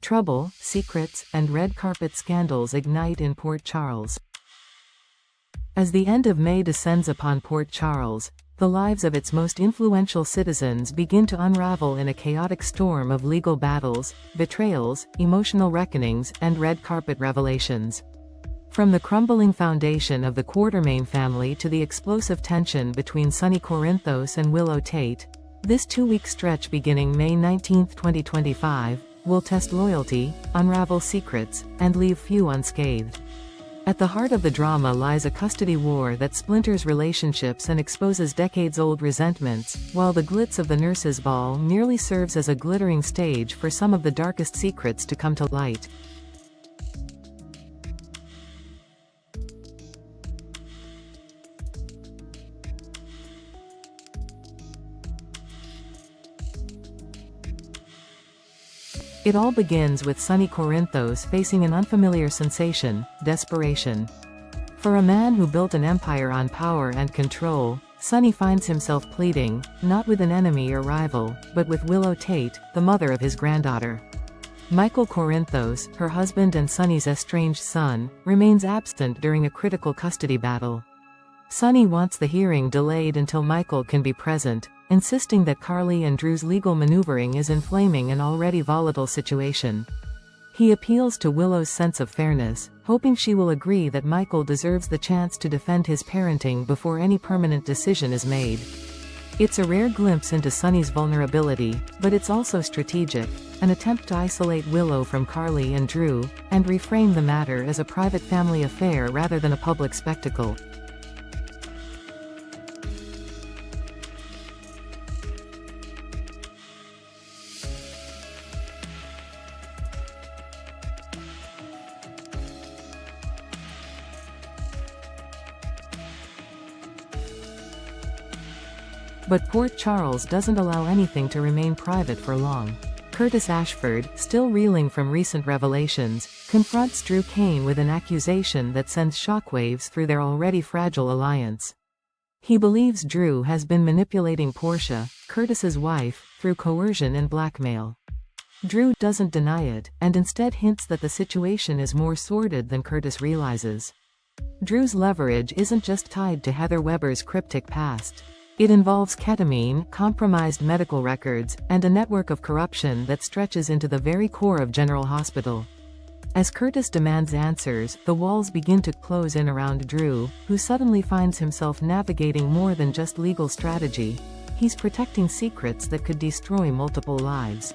Trouble, secrets, and red carpet scandals ignite in Port Charles. As the end of May descends upon Port Charles, the lives of its most influential citizens begin to unravel in a chaotic storm of legal battles, betrayals, emotional reckonings, and red carpet revelations. From the crumbling foundation of the Quartermaine family to the explosive tension between Sonny Corinthos and Willow Tate, this two-week stretch beginning May 19, 2025, will test loyalty, unravel secrets, and leave few unscathed. At the heart of the drama lies a custody war that splinters relationships and exposes decades-old resentments, while the glitz of the nurses' ball merely serves as a glittering stage for some of the darkest secrets to come to light. It all begins with Sonny Corinthos facing an unfamiliar sensation: desperation. For a man who built an empire on power and control, Sonny finds himself pleading, not with an enemy or rival, but with Willow Tate, the mother of his granddaughter. Michael Corinthos, her husband and Sonny's estranged son, remains absent during a critical custody battle. Sonny wants the hearing delayed until Michael can be present, insisting that Carly and Drew's legal maneuvering is inflaming an already volatile situation. He appeals to Willow's sense of fairness, hoping she will agree that Michael deserves the chance to defend his parenting before any permanent decision is made. It's a rare glimpse into Sonny's vulnerability, but it's also strategic, an attempt to isolate Willow from Carly and Drew, and reframe the matter as a private family affair rather than a public spectacle. But Port Charles doesn't allow anything to remain private for long. Curtis Ashford, still reeling from recent revelations, confronts Drew Kane with an accusation that sends shockwaves through their already fragile alliance. He believes Drew has been manipulating Portia, Curtis's wife, through coercion and blackmail. Drew doesn't deny it, and instead hints that the situation is more sordid than Curtis realizes. Drew's leverage isn't just tied to Heather Weber's cryptic past. It involves ketamine, compromised medical records, and a network of corruption that stretches into the very core of General Hospital. As Curtis demands answers, the walls begin to close in around Drew, who suddenly finds himself navigating more than just legal strategy. He's protecting secrets that could destroy multiple lives.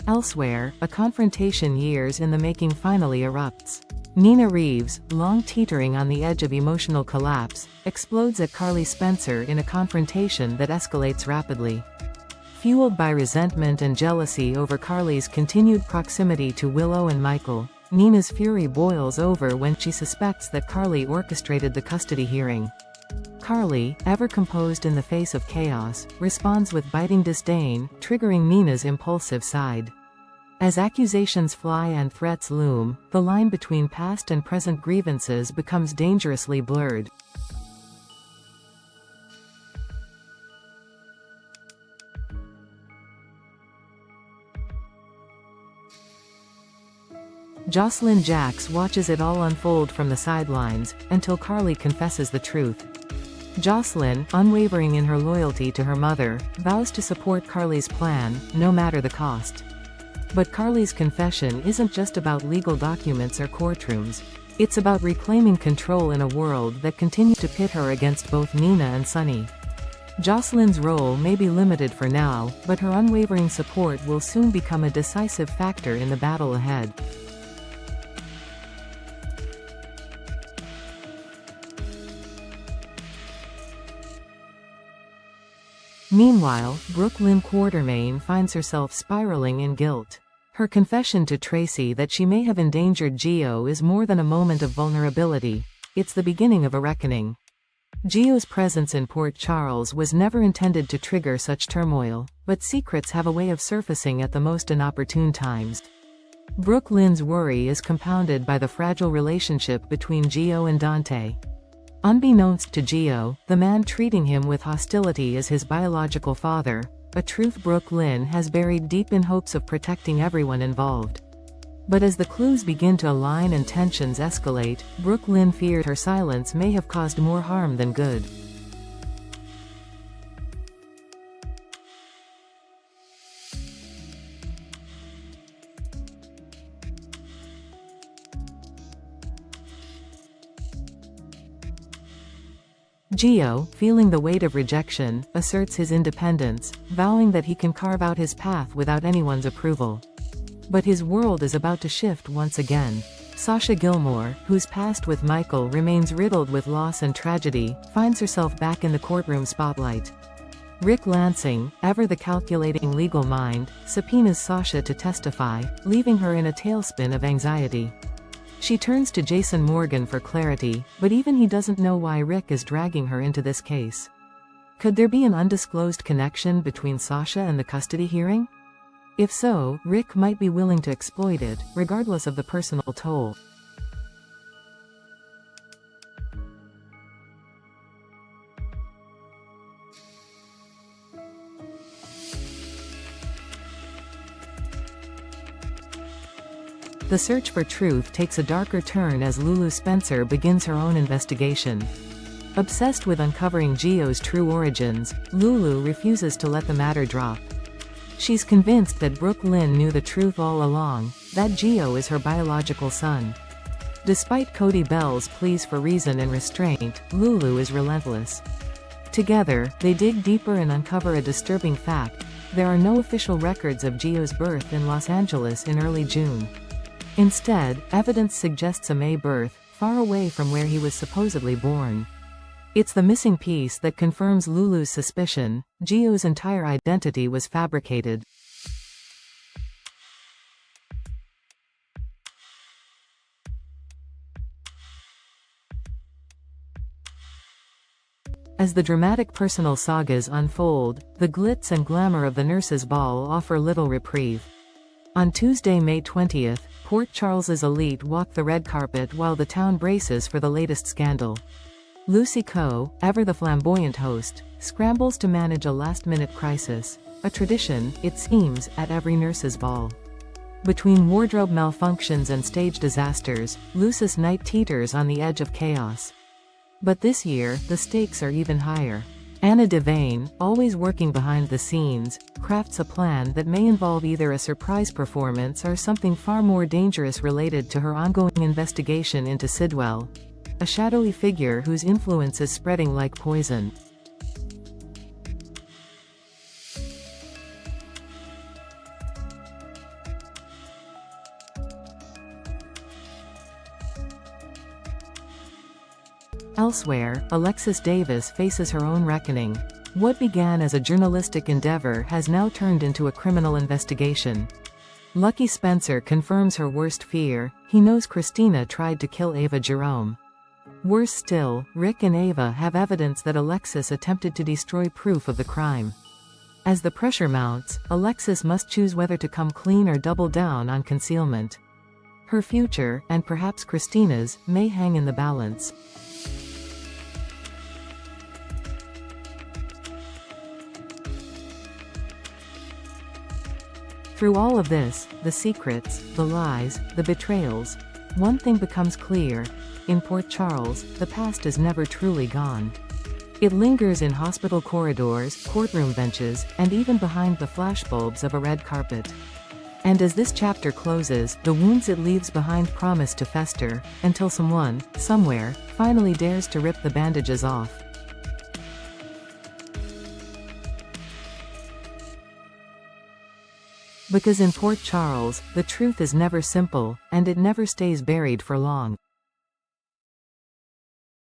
Elsewhere, a confrontation years in the making finally erupts. Nina Reeves, long teetering on the edge of emotional collapse, explodes at Carly Spencer in a confrontation that escalates rapidly. Fueled by resentment and jealousy over Carly's continued proximity to Willow and Michael, Nina's fury boils over when she suspects that Carly orchestrated the custody hearing. Carly, ever composed in the face of chaos, responds with biting disdain, triggering Nina's impulsive side. As accusations fly and threats loom, the line between past and present grievances becomes dangerously blurred. Jocelyn Jacks watches it all unfold from the sidelines, until Carly confesses the truth. Jocelyn, unwavering in her loyalty to her mother, vows to support Carly's plan, no matter the cost. But Carly's confession isn't just about legal documents or courtrooms. It's about reclaiming control in a world that continues to pit her against both Nina and Sonny. Jocelyn's role may be limited for now, but her unwavering support will soon become a decisive factor in the battle ahead. Meanwhile, Brook Quartermaine finds herself spiraling in guilt. Her confession to Tracy that she may have endangered Gio is more than a moment of vulnerability. It's the beginning of a reckoning. Gio's presence in Port Charles was never intended to trigger such turmoil, but secrets have a way of surfacing at the most inopportune times. Brook Lynn's worry is compounded by the fragile relationship between Gio and Dante. Unbeknownst to Gio, the man treating him with hostility is his biological father, a truth Brook Lynn has buried deep in hopes of protecting everyone involved. But as the clues begin to align and tensions escalate, Brook Lynn feared her silence may have caused more harm than good. Gio, feeling the weight of rejection, asserts his independence, vowing that he can carve out his path without anyone's approval. But his world is about to shift once again. Sasha Gilmore, whose past with Michael remains riddled with loss and tragedy, finds herself back in the courtroom spotlight. Rick Lansing, ever the calculating legal mind, subpoenas Sasha to testify, leaving her in a tailspin of anxiety. She turns to Jason Morgan for clarity, but even he doesn't know why Rick is dragging her into this case. Could there be an undisclosed connection between Sasha and the custody hearing? If so, Rick might be willing to exploit it, regardless of the personal toll. The search for truth takes a darker turn as Lulu Spencer begins her own investigation. Obsessed with uncovering Gio's true origins, Lulu refuses to let the matter drop. She's convinced that Brook Lynn knew the truth all along, that Gio is her biological son. Despite Cody Bell's pleas for reason and restraint, Lulu is relentless. Together, they dig deeper and uncover a disturbing fact: there are no official records of Gio's birth in Los Angeles in early June. Instead, evidence suggests a May birth, far away from where he was supposedly born. It's the missing piece that confirms Lulu's suspicion: Gio's entire identity was fabricated. As the dramatic personal sagas unfold, the glitz and glamour of the nurses' ball offer little reprieve. On Tuesday, May 20th, Port Charles's elite walk the red carpet while the town braces for the latest scandal. Lucy Coe, ever the flamboyant host, scrambles to manage a last-minute crisis, a tradition, it seems, at every nurse's ball. Between wardrobe malfunctions and stage disasters, Lucis Knight teeters on the edge of chaos. But this year, the stakes are even higher. Anna Devane, always working behind the scenes, crafts a plan that may involve either a surprise performance or something far more dangerous related to her ongoing investigation into Sidwell, a shadowy figure whose influence is spreading like poison. Elsewhere, Alexis Davis faces her own reckoning. What began as a journalistic endeavor has now turned into a criminal investigation. Lucky Spencer confirms her worst fear: he knows Christina tried to kill Ava Jerome. Worse still, Rick and Ava have evidence that Alexis attempted to destroy proof of the crime. As the pressure mounts, Alexis must choose whether to come clean or double down on concealment. Her future, and perhaps Christina's, may hang in the balance. Through all of this, the secrets, the lies, the betrayals, one thing becomes clear: in Port Charles, the past is never truly gone. It lingers in hospital corridors, courtroom benches, and even behind the flashbulbs of a red carpet. And as this chapter closes, the wounds it leaves behind promise to fester, until someone, somewhere, finally dares to rip the bandages off. Because in Port Charles, the truth is never simple, and it never stays buried for long.